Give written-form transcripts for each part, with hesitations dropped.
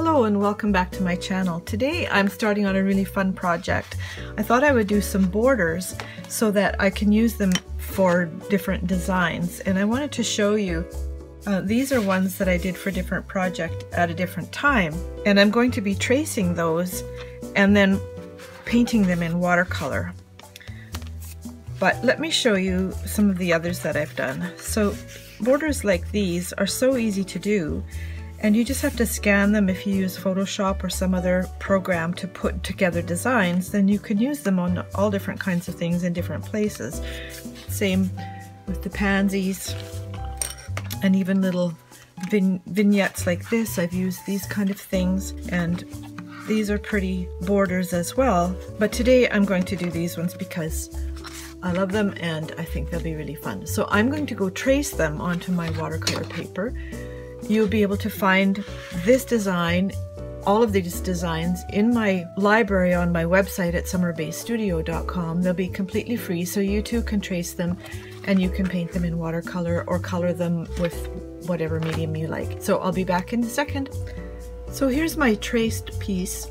Hello and welcome back to my channel. Today I'm starting on a really fun project. I thought I would do some borders so that I can use them for different designs, and I wanted to show you these are ones that I did for a different project at a different time, and I'm going to be tracing those and then painting them in watercolor. But let me show you some of the others that I've done. So borders like these are so easy to do, and you just have to scan them. If you use Photoshop or some other program to put together designs, then you can use them on all different kinds of things in different places. Same with the pansies, and even little vignettes like this. I've used these kind of things, and these are pretty borders as well. But today I'm going to do these ones because I love them and I think they'll be really fun. So I'm going to go trace them onto my watercolor paper. You'll be able to find this design, all of these designs, in my library on my website at summerbaystudio.com. They'll be completely free, so you too can trace them and you can paint them in watercolor or color them with whatever medium you like. So I'll be back in a second. So here's my traced piece,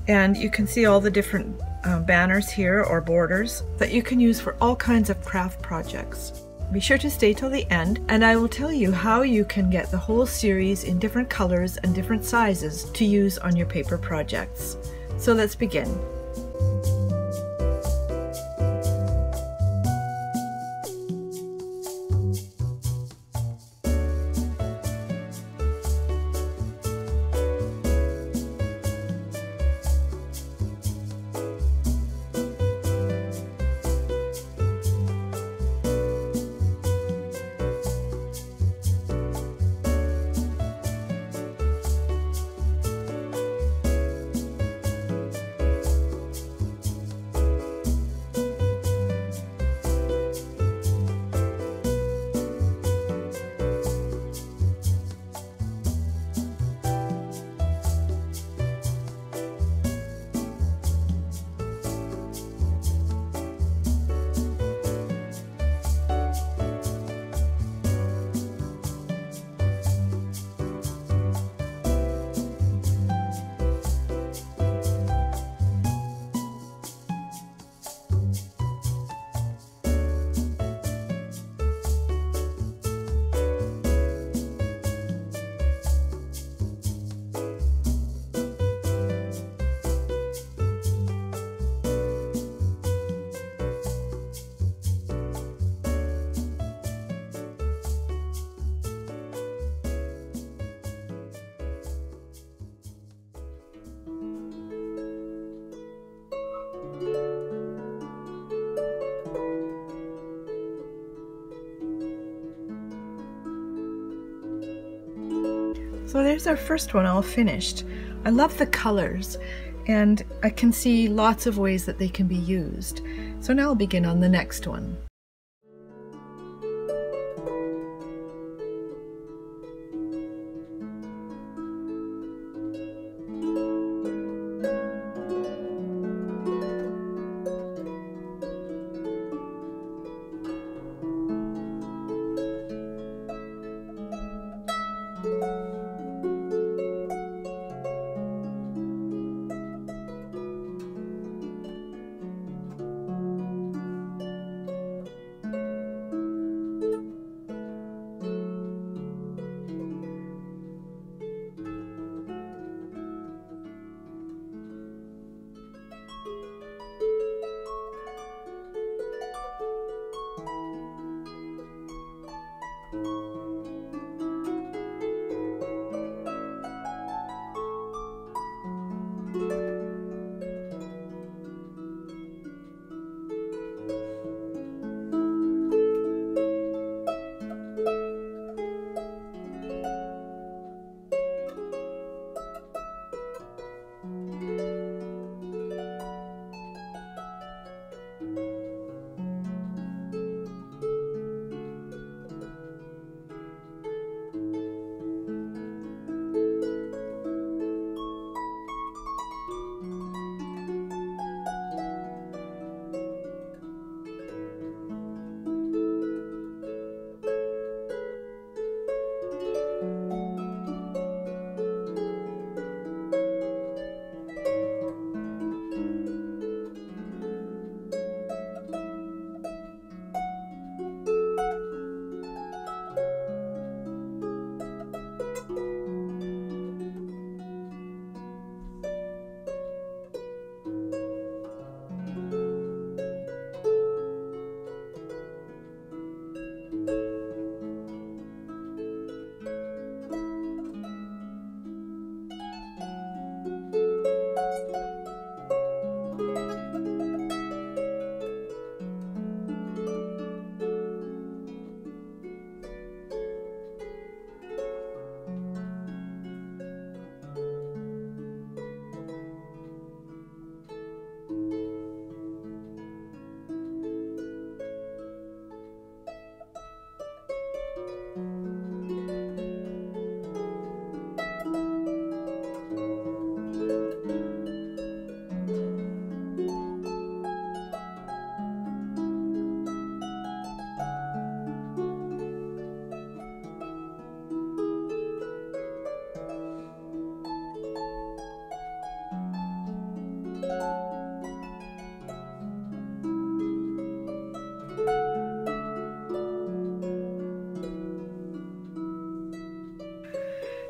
and you can see all the different banners here or borders that you can use for all kinds of craft projects. Be sure to stay till the end, and I will tell you how you can get the whole series in different colors and different sizes to use on your paper projects. So let's begin. So there's our first one all finished. I love the colors, and I can see lots of ways that they can be used. So now I'll begin on the next one.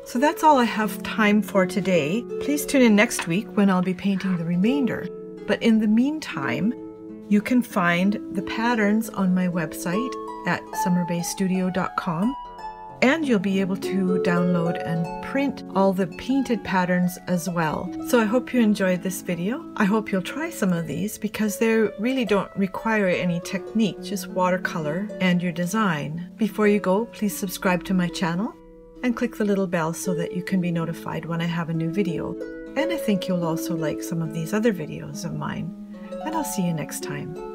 So that's all I have time for today. Please tune in next week when I'll be painting the remainder. But in the meantime, you can find the patterns on my website at summerbaystudio.com, and you'll be able to download and print all the painted patterns as well. So I hope you enjoyed this video. I hope you'll try some of these because they really don't require any technique, just watercolor and your design. Before you go, please subscribe to my channel and click the little bell so that you can be notified when I have a new video. And I think you'll also like some of these other videos of mine. And I'll see you next time.